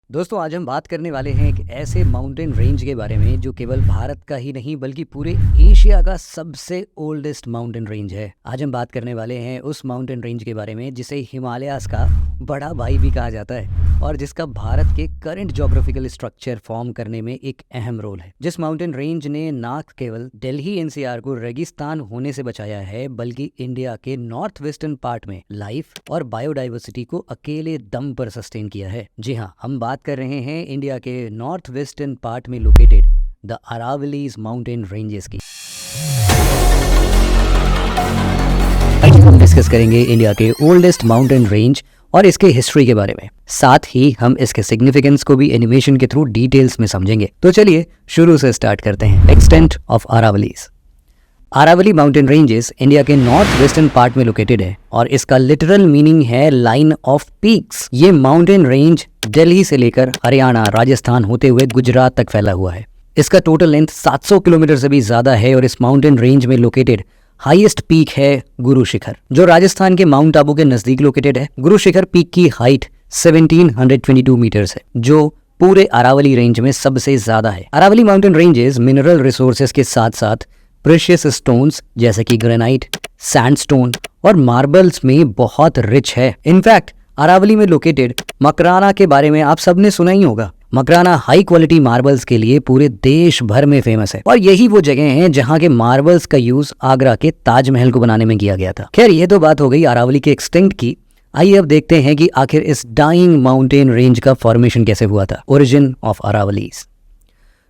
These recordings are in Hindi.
दोस्तों आज हम बात करने वाले हैं एक ऐसे माउंटेन रेंज के बारे में जो केवल भारत का ही नहीं बल्कि पूरे एशिया का सबसे ओल्डेस्ट माउंटेन रेंज है। आज हम बात करने वाले हैं उस माउंटेन रेंज के बारे में जिसे हिमालयास का बड़ा भाई भी कहा जाता है और जिसका भारत के करंट ज्योग्राफिकल स्ट्रक्चर फॉर्म करने में एक अहम रोल है। जिस माउंटेन रेंज ने ना केवल दिल्ली एनसीआर को रेगिस्तान होने से बचाया है बल्कि इंडिया के नॉर्थ वेस्टर्न पार्ट में लाइफ और बायोडाइवर्सिटी को अकेले दम पर सस्टेन किया है। जी हाँ, हम बात कर रहे हैं इंडिया के नॉर्थ वेस्टर्न पार्ट में located the Aravallis mountain ranges की। हम डिस्कस करेंगे इंडिया के ओल्डेस्ट माउंटेन रेंज और इसके हिस्ट्री के बारे में, साथ ही हम इसके सिग्निफिकेंस को भी एनिमेशन के थ्रू डिटेल्स में समझेंगे। तो चलिए शुरू से स्टार्ट करते हैं। Extent of Aravallis. Aravalli mountain ranges India के नॉर्थ वेस्टर्न पार्ट में लोकेटेड है और इसका लिटरल मीनिंग है लाइन ऑफ पीक्स। ये माउंटेन रेंज दिल्ली से लेकर हरियाणा, राजस्थान होते हुए गुजरात तक फैला हुआ है। इसका टोटल लेंथ 700 किलोमीटर से भी ज्यादा है और इस माउंटेन रेंज में लोकेटेड हाईएस्ट पीक है गुरु शिखर, जो राजस्थान के माउंट आबू के नजदीक लोकेटेड है। गुरु शिखर पीक की हाइट 1722 मीटर्स है, जो पूरे अरावली रेंज में सबसे ज्यादा है। Aravalli mountain ranges mineral resources के साथ साथ प्रेशियस स्टोन्स जैसे कि ग्रेनाइट, सैंडस्टोन और मार्बल्स में बहुत रिच है। इनफैक्ट अरावली में लोकेटेड मकराना के बारे में आप सबने सुना ही होगा। मकराना हाई क्वालिटी मार्बल्स के लिए पूरे देश भर में फेमस है और यही वो जगह है जहां के मार्बल्स का यूज आगरा के ताजमहल को बनाने में किया गया था। खैर, ये तो बात हो गई अरावली के एक्सटेंट की। आइए अब देखते हैं कि आखिर इस डाइंग माउंटेन रेंज का फॉर्मेशन कैसे हुआ था। Origin of Aravallis.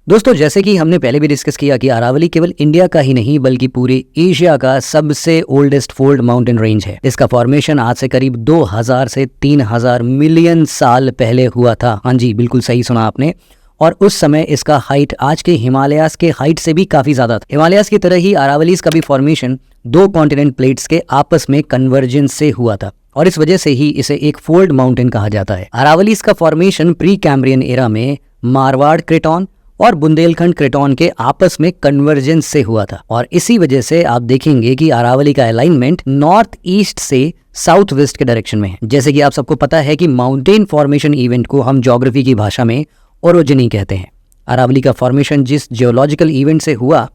दोस्तों, जैसे कि हमने पहले भी डिस्कस किया कि अरावली केवल इंडिया का ही नहीं बल्कि पूरे एशिया का सबसे ओल्डेस्ट फोल्ड माउंटेन रेंज है। इसका फॉर्मेशन आज से करीब 2000 से 3000 मिलियन साल पहले हुआ था। हाँ जी, बिल्कुल सही सुना आपने। और उस समय इसका हाइट आज के हिमालयास के हाइट से भी काफी ज्यादा था। हिमालयास की तरह ही अरावलीज का भी फॉर्मेशन दो कॉन्टिनेंट प्लेट्स के आपस में कन्वर्जेंस से हुआ था और इस वजह से ही इसे एक फोल्ड माउंटेन कहा जाता है। अरावलीज का फॉर्मेशन प्री कैम्ब्रियन एरा में मारवाड़ क्रेटॉन और बुंदेलखंड क्रेटॉन के आपस में कन्वर्जेंस से हुआ था और इसी वजह से आप देखेंगे कि अरावली का अलाइनमेंट नॉर्थ ईस्ट से साउथ वेस्ट के डायरेक्शन में है। जैसे कि आप सबको पता है कि माउंटेन फॉर्मेशन इवेंट को हम ज्योग्राफी की भाषा में ओरोजनी कहते हैं। अरावली का फॉर्मेशन जिस जियोलॉजिकल इवेंट से हुआ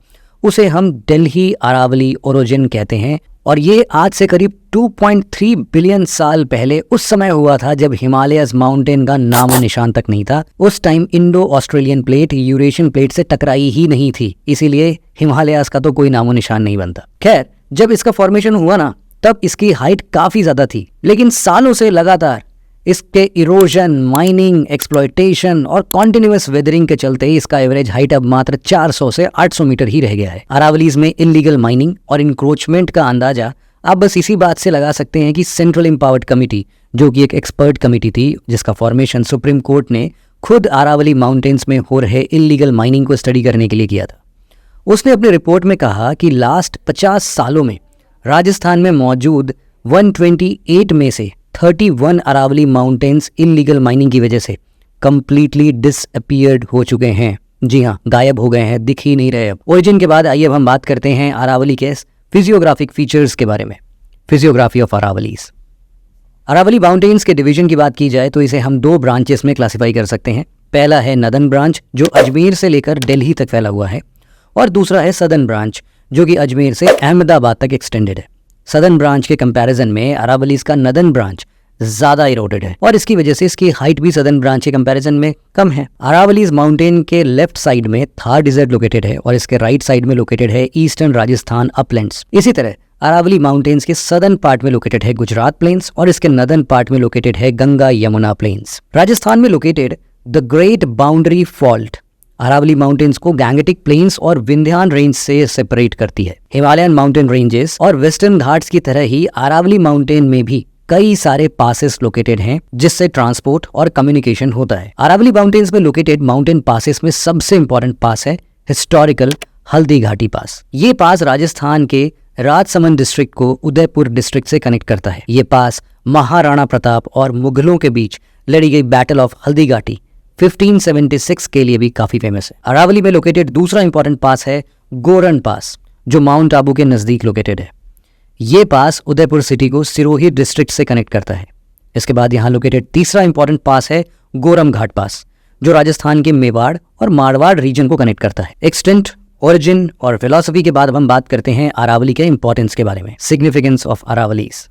उसे हम दिल्ली अरावली ओरोजन कहते हैं और ये आज से करीब 2.3 बिलियन साल पहले उस समय हुआ था जब हिमालयस माउंटेन का नामो निशान तक नहीं था। उस time Indo Australian plate Eurasian plate से टकराई ही नहीं थी, इसीलिए हिमालयस का तो कोई नामो निशान नहीं बनता। खैर, जब इसका फॉर्मेशन हुआ ना तब इसकी हाइट काफी ज्यादा थी, लेकिन सालों से लगातार इसके इरोजन, माइनिंग, एक्सप्लॉयटेशन और कॉन्टिन्यूअस वेदरिंग के चलते इसका एवरेज हाइट अब मात्र 400 से 800 मीटर ही रह गया है। अरावलीज में इलीगल माइनिंग और इंक्रोचमेंट का अंदाजा आप बस इसी बात से लगा सकते हैं कि सेंट्रल एम्पावर्ड कमिटी, जो कि एक एक्सपर्ट कमिटी थी जिसका फॉर्मेशन सुप्रीम कोर्ट ने खुद अरावली माउंटेन्स में हो रहे इलीगल माइनिंग को स्टडी करने के लिए किया था, उसने अपनी रिपोर्ट में कहा कि लास्ट 50 सालों में राजस्थान में मौजूद 128 में से 31 अरावली माउंटेन्स इलीगल माइनिंग की वजह से कंप्लीटली डिसअपीयर्ड हो चुके हैं। जी हाँ, गायब हो गए हैं, दिख ही नहीं रहे अब। ओरिजिन के बाद आइए अब हम बात करते हैं अरावली के फिजियोग्राफिक फीचर्स के बारे में। Physiography of Aravallis. Aravalli mountains के डिवीजन की बात की जाए तो इसे हम दो ब्रांचेस में क्लासिफाई कर सकते हैं। पहला है नदन ब्रांच, जो अजमेर से लेकर दिल्ली तक फैला हुआ है, और दूसरा है सदर्न ब्रांच, जो कि अजमेर से अहमदाबाद तक एक्सटेंडेड है। सदर्न ब्रांच के कंपैरिजन में अरावलीज का नदन ब्रांच ज्यादा इरोडेड है और इसकी वजह से इसकी हाइट भी सदर्न ब्रांच के कंपैरिजन में कम है। अरावलीज माउंटेन के लेफ्ट साइड में थार डिजर्ट लोकेटेड है और इसके राइट साइड में लोकेटेड है ईस्टर्न राजस्थान अपलैंड्स। इसी तरह अरावली माउंटेन्स के सदर्न पार्ट में लोकेटेड है गुजरात प्लेन्स और इसके नदर्न पार्ट में लोकेटेड है गंगा यमुना प्लेन्स। राजस्थान में located the great boundary fault Aravalli mountains को गैंगेटिक प्लेन्स और विंध्यान रेंज से सेपरेट करती है। हिमालयन माउंटेन रेंजेस और वेस्टर्न घाट्स की तरह ही अरावली माउंटेन में भी कई सारे पासेस लोकेटेड हैं जिससे ट्रांसपोर्ट और कम्युनिकेशन होता है। अरावली माउंटेन्स में लोकेटेड माउंटेन पासेस में सबसे इंपॉर्टेंट पास है हिस्टोरिकल हल्दी घाटी पास। ये पास राजस्थान के राजसमंद डिस्ट्रिक्ट को उदयपुर डिस्ट्रिक्ट से कनेक्ट करता है। ये पास महाराणा प्रताप और मुगलों के बीच लड़ी गई बैटल ऑफ हल्दी घाटी 1576 के लिए भी काफी फेमस है। अरावली में लोकेटेड दूसरा इंपॉर्टेंट पास है गोरन पास, जो माउंट आबू के नजदीक लोकेटेड है। ये पास उदयपुर सिटी को सिरोही डिस्ट्रिक्ट से कनेक्ट करता है। इसके बाद यहाँ लोकेटेड तीसरा इंपॉर्टेंट पास है गोरम घाट पास, जो राजस्थान के मेवाड़ और मारवाड़ रीजन को कनेक्ट करता है। एक्सटेंट, ओरिजिन और फिलॉसफी के बाद अब हम बात करते हैं अरावली के इंपॉर्टेंस के बारे में, सिग्निफिकेंस ऑफ अरावलीज।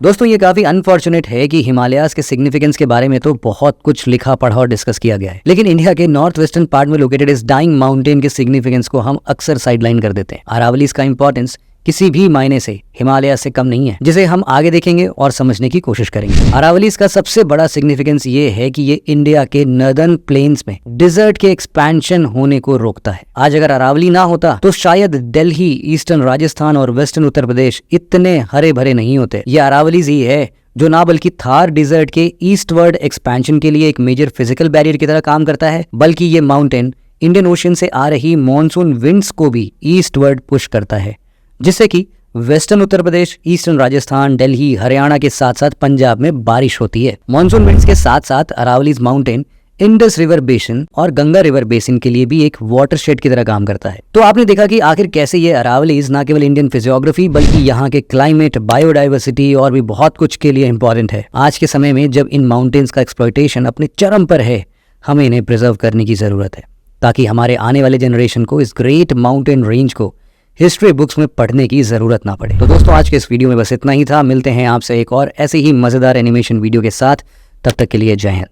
दोस्तों ये काफी अनफॉर्चुनेट है कि हिमालयाज के सिग्निफिकेंस के बारे में तो बहुत कुछ लिखा पढ़ा और डिस्कस किया गया है, लेकिन इंडिया के नॉर्थ वेस्टर्न पार्ट में लोकेटेड इस डाइंग माउंटेन के सिग्निफिकेंस को हम अक्सर साइडलाइन कर देते हैं। अरावलीज का इंपॉर्टेंस किसी भी मायने से हिमालय से कम नहीं है, जिसे हम आगे देखेंगे और समझने की कोशिश करेंगे। अरावलीज का सबसे बड़ा सिग्निफिकेंस ये है कि ये इंडिया के नर्दर्न प्लेन्स में डिजर्ट के एक्सपेंशन होने को रोकता है। आज अगर अरावली ना होता तो शायद दिल्ली, ईस्टर्न राजस्थान और वेस्टर्न उत्तर प्रदेश इतने हरे भरे नहीं होते। ये अरावलीज ही है जो ना बल्कि थार डिजर्ट के ईस्टवर्ड एक्सपेंशन के लिए एक मेजर फिजिकल बैरियर की तरह काम करता है, बल्कि ये माउंटेन इंडियन ओशन से आ रही मॉनसून विंड्स को भी ईस्टवर्ड पुश करता है, जिससे कि वेस्टर्न उत्तर प्रदेश, ईस्टर्न राजस्थान, दिल्ली, हरियाणा के साथ साथ पंजाब में बारिश होती है। मॉनसून विंड्स के साथ साथ Aravallis mountain Indus river basin और गंगा रिवर बेसिन के लिए भी एक वाटरशेड की तरह काम करता है। तो आपने देखा कि आखिर कैसे ये अरावलीज ना केवल इंडियन फिजियोग्राफी बल्कि यहाँ के क्लाइमेट, बायोडाइवर्सिटी और भी बहुत कुछ के लिए इंपॉर्टेंट है। आज के समय में जब इन माउंटेन्स का एक्सप्लॉयटेशन अपने चरम पर है, हमें इन्हें प्रिजर्व करने की जरूरत है, ताकि हमारे आने वाले जनरेशन को इस ग्रेट माउंटेन रेंज को हिस्ट्री बुक्स में पढ़ने की जरूरत ना पड़े। तो दोस्तों आज के इस वीडियो में बस इतना ही था। मिलते हैं आपसे एक और ऐसे ही मजेदार एनिमेशन वीडियो के साथ। तब तक के लिए जय हिंद।